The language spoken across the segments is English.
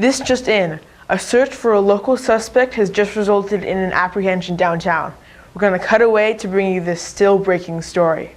This just in. A search for a local suspect has just resulted in an apprehension downtown. We're going to cut away to bring you this still breaking story.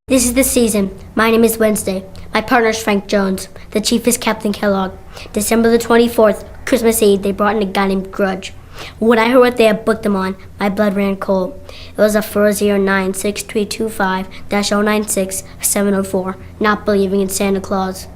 This is the season. My name is Wednesday. My partner is Frank Jones. The chief is Captain Kellogg. December the 24th, Christmas Eve, they brought in a guy named Grudge. When I heard what they had booked him on, my blood ran cold. It was a 409-6325-096-704, not believing in Santa Claus.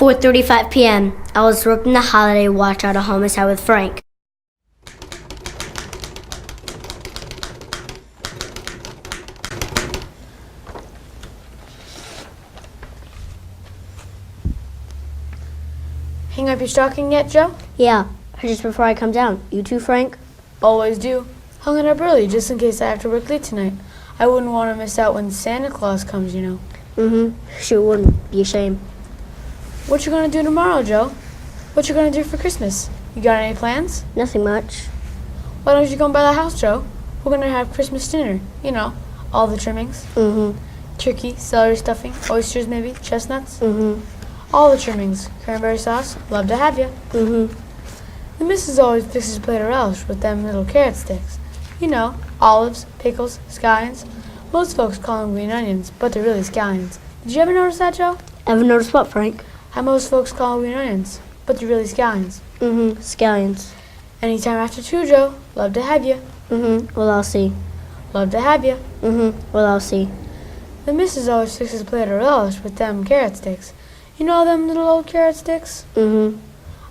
At 4:35 p.m., I was working the holiday watch out of homicide with Frank. Hang up your stocking yet, Joe? Yeah, just before I come down. You too, Frank? Always do. Hung it up early just in case I have to work late tonight. I wouldn't want to miss out when Santa Claus comes, you know. Sure wouldn't. Be a shame. What you gonna do tomorrow, Joe? What you gonna do for Christmas? You got any plans? Nothing much. Why don't you come by the house, Joe? We're gonna have Christmas dinner. You know, all the trimmings. Turkey, celery stuffing, oysters maybe, chestnuts. All the trimmings. Cranberry sauce. Love to have you. The missus always fixes a plate of relish with them little carrot sticks. You know, olives, pickles, scallions. Most folks call them green onions, but they're really scallions. Did you ever notice that, Joe? Ever noticed what, Frank? How most folks call them green onions, but they're really scallions. Scallions. Anytime after 2, Joe. Love to have you. Well, I'll see. Love to have you. Well, I'll see. The missus always fixes a plate of relish with them carrot sticks. You know them little old carrot sticks?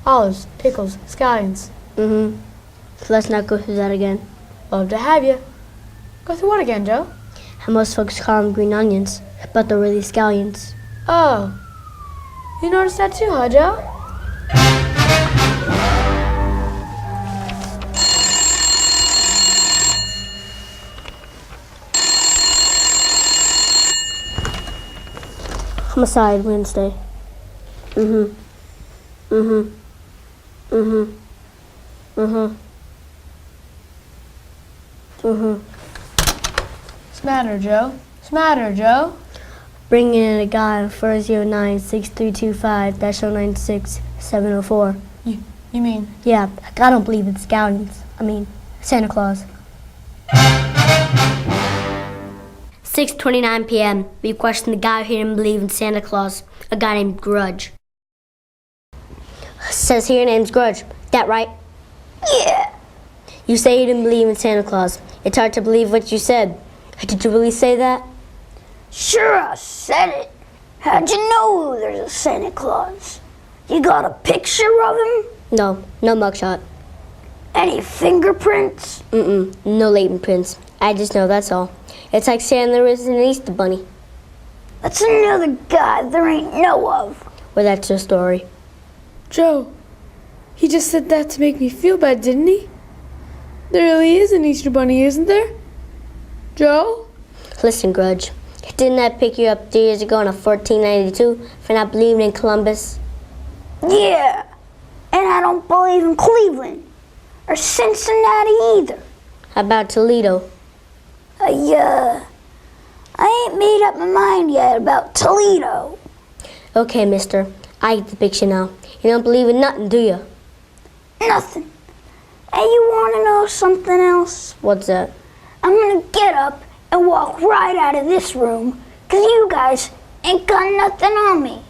Olives, pickles, scallions. So let's not go through that again. Love to have you. Go through what again, Joe? How most folks call them green onions, but they're really scallions. Oh. You noticed that too, huh, Joe? Homicide Wednesday. What's the matter, Joe? What's the matter, Joe? Bringing in a guy on 409-6325-096-704. You mean? Yeah, I don't believe in scallions. I mean, Santa Claus. 6:29 p.m. We questioned the guy who didn't believe in Santa Claus, a guy named Grudge. Says here your name's Grudge. That right? Yeah. You say you didn't believe in Santa Claus. It's hard to believe what you said. Did you really say that? Sure, I said it. How'd you know there's a Santa Claus? You got a picture of him? No mugshot. Any fingerprints? No latent prints. I just know, that's all. It's like saying there isn't an Easter Bunny. That's another guy there ain't no of. Well, that's your story. Joe, he just said that to make me feel bad, didn't he? There really is an Easter Bunny, isn't there? Joe? Listen, Grudge. Didn't I pick you up 3 years ago in a 1492 for not believing in Columbus? Yeah, and I don't believe in Cleveland or Cincinnati either. How about Toledo? I ain't made up my mind yet about Toledo. Okay, mister. I get the picture now. You don't believe in nothing, do you? Nothing. And you want to know something else? What's that? I'm going to get up and walk right out of this room, 'cause you guys ain't got nothing on me.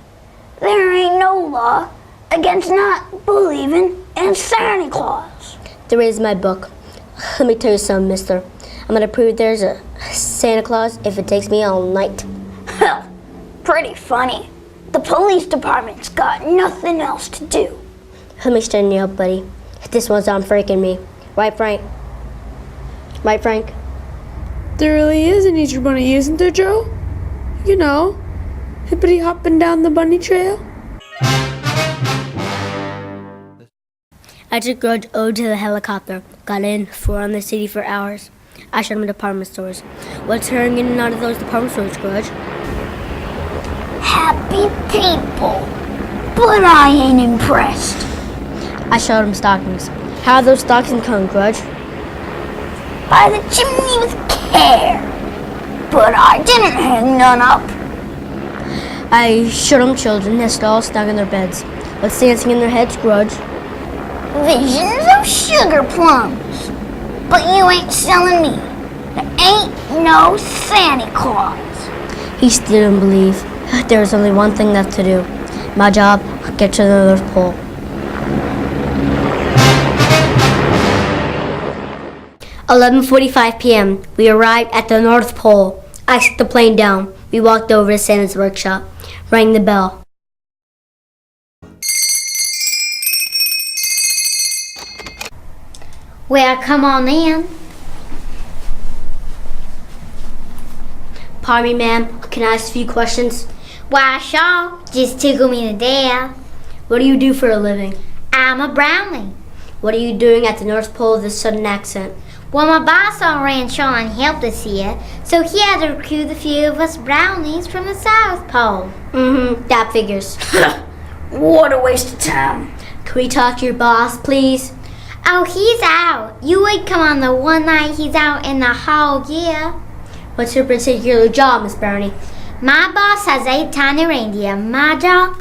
There ain't no law against not believing in Santa Claus. There is my book. Let me tell you something, mister. I'm gonna prove there's a Santa Claus if it takes me all night. Hell, pretty funny. The police department's got nothing else to do. Let me straighten you up, buddy. This one's on freaking me. Right, Frank? Right, Frank? There really is an Easter Bunny, isn't there, Joe? You know, hippity hopping down the bunny trail. I took Grudge over to the helicopter, got in, flew around the city for hours. I showed him department stores. What's hurrying in and out of those department stores, Grudge? Happy people. But I ain't impressed. I showed him stockings. How are those stockings come, Grudge? By the chimney with care. But I didn't hang none up. I showed him children nest all stuck in their beds. What's dancing in their heads, Grudge? Visions of sugar plums. But you ain't selling me. There ain't no Santa Claus. He still didn't believe. There was only one thing left to do. My job, get to the North Pole. "11:45 p.m. We arrived at the North Pole. I set the plane down. We walked over to Santa's workshop. Rang the bell. Well, come on in. Pardon me, ma'am. Can I ask a few questions? Why, sure. Just tickle me to death. What do you do for a living? I'm a brownie. What are you doing at the North Pole with this sudden accent? Well, my boss already Sean helped us here, so he had to recruit a few of us brownies from the South Pole. That figures. What a waste of time. Can we talk to your boss, please? Oh, he's out. You would come on the one night he's out in the whole year. What's your particular job, Miss Brownie? My boss has 8 tiny reindeer. My job?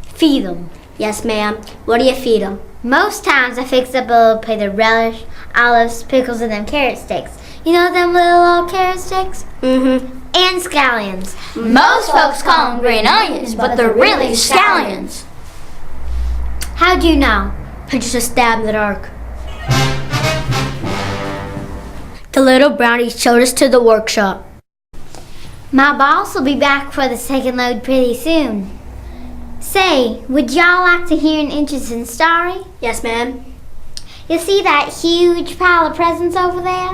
Feed them. Yes, ma'am. What do you feed them? Most times I fix up a little plate of relish, olives, pickles, and them carrot sticks. You know them little old carrot sticks? And scallions. Most folks call them green onions, but they're really scallions. How'd you know? I just a stab in the dark. The little brownies showed us to the workshop. My boss will be back for the second load pretty soon. Say, would y'all like to hear an interesting story? Yes, ma'am. You see that huge pile of presents over there?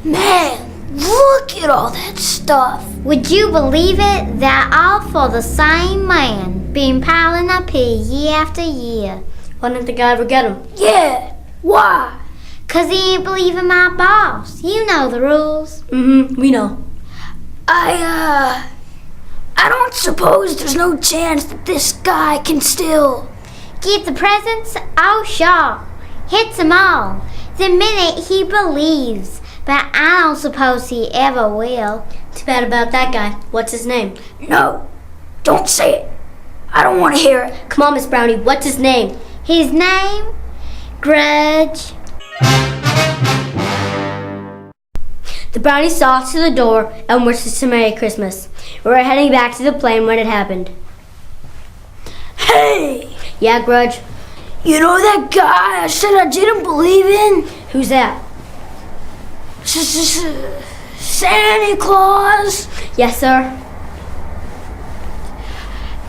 Man, look at all that stuff. Would you believe it? They're all for the same man, been piling up here year after year. Why didn't the guy ever get them? Yeah, why? 'Cause he ain't believing my boss. You know the rules. We know. I don't suppose there's no chance that this guy can still... Get the presents? Oh, sure. Hits them all. The minute he believes. But I don't suppose he ever will. Too bad about that guy. What's his name? No, don't say it. I don't want to hear it. Come on, Miss Brownie. What's his name? His name? Grudge. The brownies saw us to the door and wished us a Merry Christmas. We were heading back to the plane when it happened. Hey, Yeah, Grudge? you know that guy I said I didn't believe in? Who's that? Santa Claus? Yes, sir.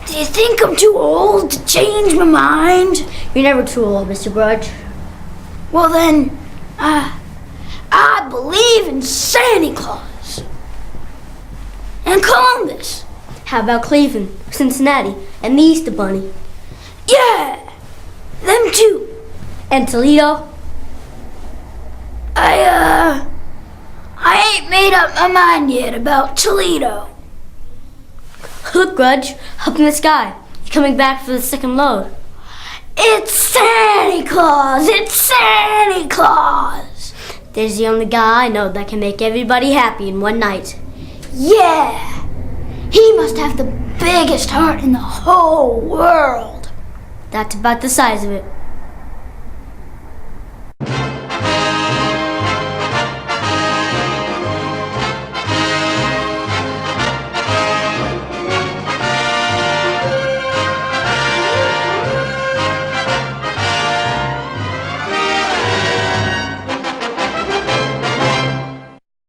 Do you think I'm too old to change my mind? You're never too old, Mr. Grudge. Well then, I believe in Santa Claus. And Columbus. How about Cleveland, Cincinnati, and the Easter Bunny? Yeah, them too. And Toledo? I ain't made up my mind yet about Toledo. Look, Grudge, up in the sky. You're coming back for the second load. It's Santa Claus! It's Santa Claus! There's the only guy I know that can make everybody happy in one night. Yeah! He must have the biggest heart in the whole world. That's about the size of it.